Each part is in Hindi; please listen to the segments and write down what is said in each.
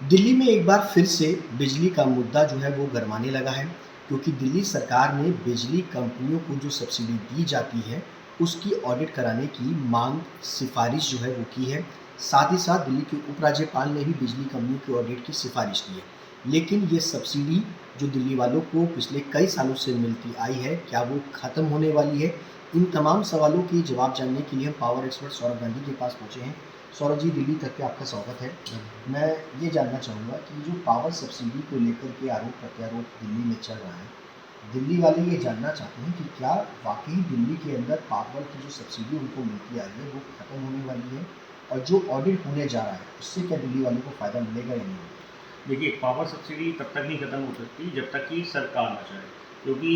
दिल्ली में एक बार फिर से बिजली का मुद्दा जो है वो गरमाने लगा है, क्योंकि दिल्ली सरकार ने बिजली कंपनियों को जो सब्सिडी दी जाती है, उसकी ऑडिट कराने की मांग सिफारिश जो है वो की है। साथ ही साथ दिल्ली के उपराज्यपाल ने भी बिजली कंपनियों की ऑडिट की सिफारिश की है। लेकिन ये सब्सिडी जो दिल्ली वालों को पिछले कई सालों से मिलती आई है, क्या वो ख़त्म होने वाली है? इन तमाम सवालों के जवाब जानने के लिए हम पावर एक्सपर्ट सौरभ गांधी के पास पहुँचे हैं। सौरभ जी, दिल्ली तक पे आपका स्वागत है। मैं ये जानना चाहूँगा कि जो पावर सब्सिडी को लेकर के आरोप प्रत्यारोप दिल्ली में चल रहा है, दिल्ली वाले ये जानना चाहते हैं कि क्या वाक़ई दिल्ली के अंदर पावर की जो सब्सिडी उनको मिलती आ रही है, वो ख़त्म होने वाली है? और जो ऑडिट होने जा रहा है, उससे क्या दिल्ली वालों को फ़ायदा मिलेगा या नहीं? देखिए, पावर सब्सिडी तब तक नहीं खत्म हो सकती जब तक कि सरकार ना चाहे, क्योंकि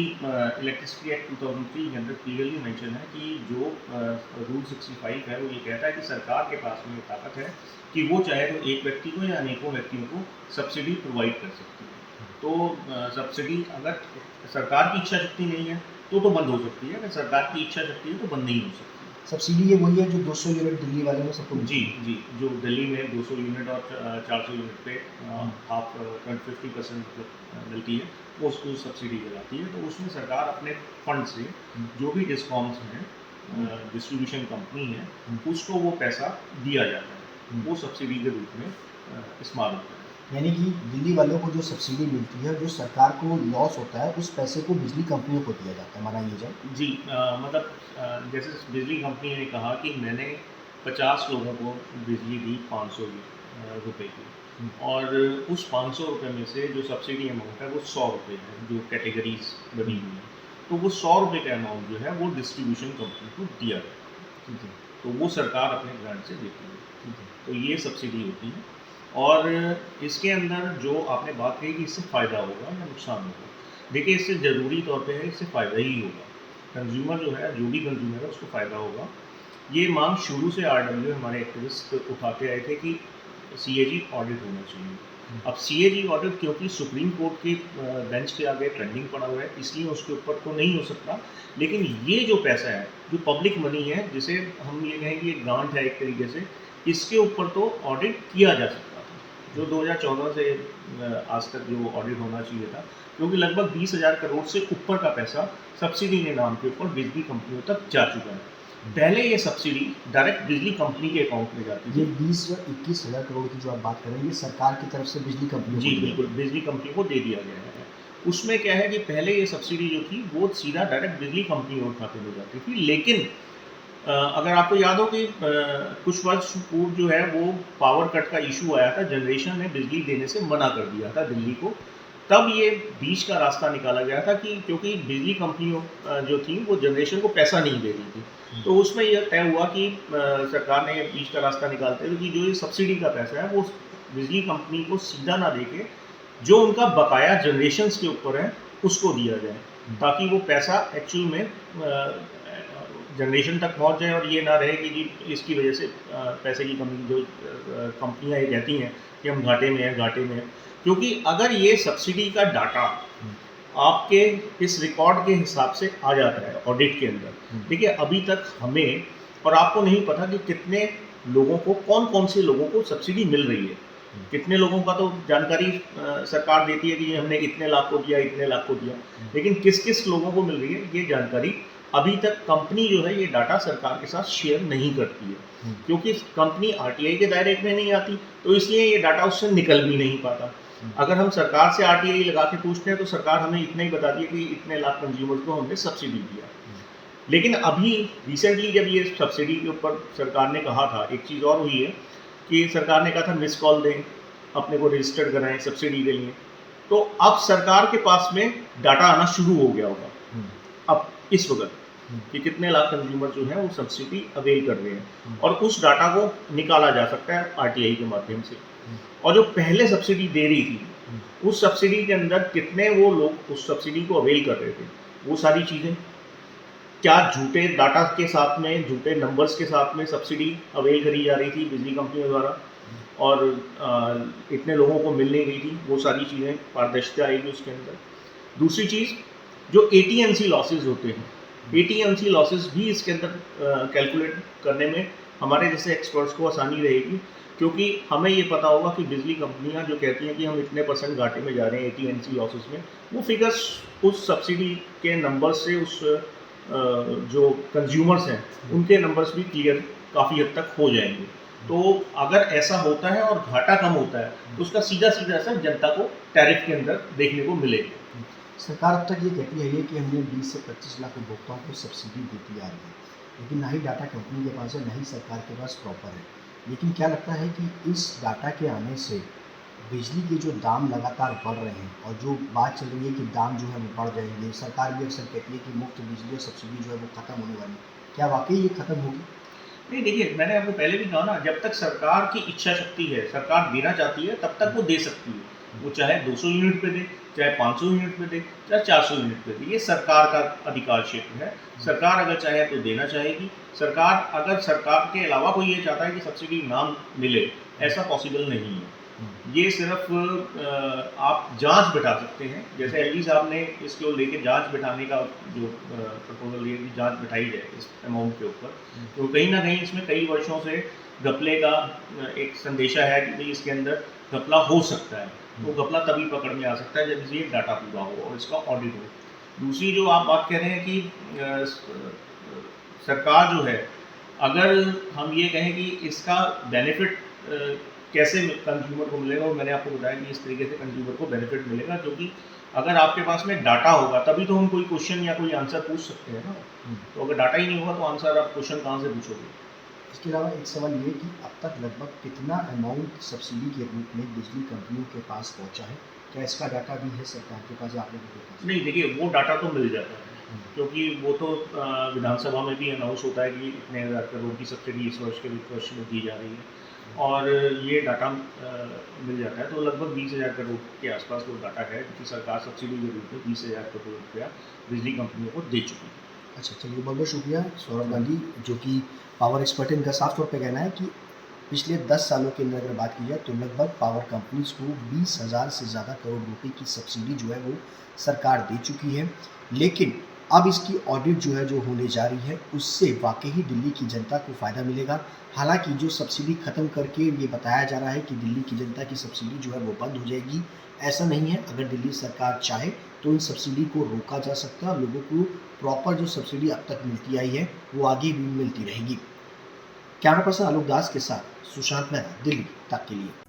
इलेक्ट्रिसिटी एक्ट 2003 के अंदर क्लियरली मेंशन है कि जो रूल 65 है वो ये कहता है कि सरकार के पास में ये ताकत है कि वो चाहे तो एक व्यक्ति को या अनेकों व्यक्तियों को सब्सिडी प्रोवाइड कर सकती है। तो सब्सिडी अगर सरकार की इच्छा शक्ति नहीं है तो बंद हो सकती है, अगर सरकार की इच्छा शक्ति है तो बंद नहीं हो सकती। सब्सिडी ये वही है जो 200 यूनिट दिल्ली वाले में सबको जी जी, जो दिल्ली में 200 यूनिट और 400 यूनिट पे हाफ 50% मिलती है, वो उसको सब्सिडी दिलाती है। तो उसमें सरकार अपने फंड से जो भी डिस्कॉम्स हैं, डिस्ट्रीब्यूशन कंपनी है, उसको वो पैसा दिया जाता है, वो सब्सिडी के रूप में इस्तेमाल होता है। यानी कि दिल्ली वालों को जो सब्सिडी मिलती है, जो सरकार को लॉस होता है, उस पैसे को बिजली कंपनियों को दिया जाता है, माना ये जाए? जी, मतलब जैसे बिजली कंपनी ने कहा कि मैंने 50 लोगों को बिजली दी 500 रुपए की, और उस 500 रुपये में से जो सब्सिडी अमाउंट है वो 100 रुपये है, जो कैटेगरीज बनी हुई हैं। तो वो 100 रुपये का अमाउंट जो है वो डिस्ट्रीब्यूशन कंपनी को दिया जाता है, तो वो सरकार अपने ग्रांट से देती है। तो ये सब्सिडी होती है। और इसके अंदर जो आपने बात कही कि इससे फ़ायदा होगा या नुकसान होगा, देखिए, इससे ज़रूरी तौर पे है, इससे फ़ायदा ही होगा। कंज्यूमर जो है, जो भी कंज्यूमर है, उसको फ़ायदा होगा। ये मांग शुरू से आरडब्ल्यू हमारे एक्टिविस्ट उठाते आए थे कि सीएजी ऑडिट होना चाहिए। अब सीएजी ऑडिट क्योंकि सुप्रीम कोर्ट के बेंच के आगे ट्रेंडिंग पड़ा हुआ है, इसलिए उसके ऊपर तो नहीं हो सकता। लेकिन ये जो पैसा है, जो पब्लिक मनी है, जिसे हम ये कहें कि ये ग्रांट है एक तरीके से, इसके ऊपर तो ऑडिट किया जा सकता था, जो 2014 से आज तक जो ऑडिट होना चाहिए था, क्योंकि लगभग 20,000 करोड़ से ऊपर का पैसा सब्सिडी के नाम के ऊपर बिजली कंपनियों तक जा चुका है। पहले ये सब्सिडी डायरेक्ट बिजली कंपनी के अकाउंट में जाती ये थी। 20 या 21 हज़ार करोड़ की जो आप बात कर रहे हैं, ये सरकार की तरफ से बिजली कंपनियों जी को दिया बिल्कुल, बिजली कंपनी को दे दिया गया है। उसमें क्या है कि पहले ये सब्सिडी जो थी वो सीधा डायरेक्ट बिजली कंपनियों के खाते में जाती थी। लेकिन अगर आपको याद हो कि कुछ वर्ष पूर्व जो है वो पावर कट का इशू आया था, जनरेशन ने बिजली देने से मना कर दिया था दिल्ली को। तब ये बीच का रास्ता निकाला गया था कि क्योंकि बिजली कंपनियों जो थी वो जनरेशन को पैसा नहीं दे रही थी, तो उसमें यह तय हुआ कि सरकार ने बीच का रास्ता निकालते हुए कि जो ये सब्सिडी का पैसा है वो बिजली कंपनी को सीधा ना देके जो उनका बकाया जनरेशन्स के ऊपर है उसको दिया जाए, ताकि वो पैसा एक्चुअल में जनरेशन तक पहुंच जाए, और ये ना रहे कि जी इसकी वजह से पैसे की कमी, जो कंपनियां ये कहती हैं कि हम घाटे में हैं, घाटे में हैं। क्योंकि अगर ये सब्सिडी का डाटा आपके इस रिकॉर्ड के हिसाब से आ जाता है ऑडिट के अंदर, देखिए अभी तक हमें और आपको नहीं पता कि कितने लोगों को, कौन कौन से लोगों को सब्सिडी मिल रही है। कितने लोगों का तो जानकारी सरकार देती है कि हमने इतने लाख को दिया, इतने लाख को दिया, लेकिन किस किस लोगों को मिल रही है ये जानकारी अभी तक कंपनी जो है ये डाटा सरकार के साथ शेयर नहीं करती है, क्योंकि कंपनी आरटीआई के दायरे में नहीं आती, तो इसलिए ये डाटा उससे निकल भी नहीं पाता। अगर हम सरकार से आरटीआई लगा के पूछते हैं तो सरकार हमें इतना ही बता दिया कि इतने लाख कंज्यूमर को हमने सब्सिडी दिया। लेकिन अभी रिसेंटली जब ये सब्सिडी के ऊपर सरकार ने कहा था, एक चीज़ और हुई है कि सरकार ने कहा था मिस कॉल दें, अपने को रजिस्टर्ड कराएं सब्सिडी के लिए, तो अब सरकार के पास में डाटा आना शुरू हो गया होगा अब इस वक्त कि कितने लाख कंज्यूमर जो हैं वो सब्सिडी अवेल कर रहे हैं, और उस डाटा को निकाला जा सकता है आरटीआई के माध्यम से। और जो पहले सब्सिडी दे रही थी उस सब्सिडी के अंदर कितने वो लोग उस सब्सिडी को अवेल कर रहे थे, वो सारी चीज़ें, क्या झूठे डाटा के साथ में, झूठे नंबर्स के साथ में सब्सिडी अवेल करी जा रही थी बिजली कंपनियों द्वारा, और इतने लोगों को मिल नहीं रही थी, वो सारी चीज़ें पारदर्शिता आएगी उसके अंदर। दूसरी चीज़, जो एटीएमसी लॉसेज होते हैं, एटीएमसी लॉसेज भी इसके अंदर कैलकुलेट करने में हमारे जैसे एक्सपर्ट्स को आसानी रहेगी, क्योंकि हमें ये पता होगा कि बिजली कंपनियां जो कहती हैं कि हम इतने % घाटे में जा रहे हैं एटीएनसी लॉसेस में, वो फिगर्स उस सब्सिडी के नंबर्स से उस जो कंज्यूमर्स हैं उनके नंबर्स भी क्लियर काफ़ी हद तक हो जाएंगे। तो अगर ऐसा होता है और घाटा कम होता है तो उसका सीधा सीधा असर जनता को टैरिफ के अंदर देखने को मिलेगा। सरकार अब तक ये कहती है कि हमने 20 से 25 लाख उपभोक्ताओं को सब्सिडी देती आ रही है, लेकिन ना ही डाटा कंपनी के पास है, ना ही सरकार के पास प्रॉपर है। लेकिन क्या लगता है कि इस डाटा के आने से बिजली के जो दाम लगातार बढ़ रहे हैं और जो बात चल रही है कि दाम जो है वो बढ़ जाएंगे, सरकार भी अक्सर कहती है कि मुफ्त बिजली और सब्सिडी जो है वो खत्म होने वाली है, क्या वाकई ये खत्म होगी? नहीं, देखिए, मैंने आपको पहले भी कहा ना, जब तक सरकार की इच्छा शक्ति है, सरकार देना चाहती है, तब तक वो दे सकती है। वो चाहे 200 यूनिट पे दे, चाहे 500 यूनिट पे दे, चाहे 400 यूनिट पे दे, ये सरकार का अधिकार क्षेत्र है। सरकार अगर चाहे तो देना चाहेगी। सरकार के अलावा कोई ये चाहता है कि सब्सिडी ना मिले, ऐसा पॉसिबल नहीं है। ये सिर्फ आप जांच बिठा सकते हैं, जैसे एलजी साहब ने इसको लेके जांच बिठाने का जो प्रपोजल दिया कि जांच बिठाई जाए इस अमाउंट के ऊपर, तो कहीं ना कहीं इसमें कई वर्षों से घपले का एक संदेशा है कि भाई इसके अंदर घपला हो सकता है। तो घपला तभी पकड़ में आ सकता है जब ये डाटा पूरा हो और इसका ऑडिट हो। दूसरी जो आप बात कह रहे हैं कि सरकार जो है, अगर हम ये कहें कि इसका बेनिफिट कैसे कंज्यूमर को मिलेगा, और मैंने आपको बताया कि इस तरीके से कंज्यूमर को बेनिफिट मिलेगा, क्योंकि अगर आपके पास में डाटा होगा तभी तो हम कोई क्वेश्चन या कोई आंसर पूछ सकते हैं ना। तो अगर डाटा ही नहीं होगा तो आंसर आप क्वेश्चन कहाँ से पूछोगे? इसके अलावा एक सवाल ये कि अब तक लगभग कितना अमाउंट सब्सिडी के रूप में बिजली कंपनियों के पास पहुंचा है? क्या इसका डाटा भी है सरकार के पास या आप लोगों के पास? नहीं, देखिए, वो डाटा तो मिल जाता है, क्योंकि वो तो विधानसभा में भी अनाउंस होता है कि इतने हज़ार करोड़ की सब्सिडी इस वर्ष के वित्त वर्ष में दी जा रही है, और ये डाटा मिल जाता है। तो लगभग 20,000 करोड़ के आसपास वो डाटा है कि सरकार सब्सिडी के रूप में 20,000 करोड़ रुपया बिजली कंपनियों को दे चुकी है। अच्छा, चलिए, बहुत बहुत शुक्रिया सौरभ गांधी, जो कि पावर एक्सपर्ट है। इनका साफ तौर पे कहना है कि पिछले 10 सालों के अंदर अगर बात की जाए तो लगभग पावर कंपनीज को 20,000 से ज़्यादा करोड़ रुपए की सब्सिडी जो है वो सरकार दे चुकी है। लेकिन अब इसकी ऑडिट जो है जो होने जा रही है, उससे वाकई ही दिल्ली की जनता को फ़ायदा मिलेगा। हालांकि जो सब्सिडी ख़त्म करके ये बताया जा रहा है कि दिल्ली की जनता की सब्सिडी जो है वो बंद हो जाएगी, ऐसा नहीं है। अगर दिल्ली सरकार चाहे तो इन सब्सिडी को रोका जा सकता है और लोगों को प्रॉपर जो सब्सिडी अब तक मिलती आई है वो आगे भी मिलती रहेगी। कैमरा पर्सन आलोक दास के साथ सुशांत मेहरा, दिल्ली तक के लिए।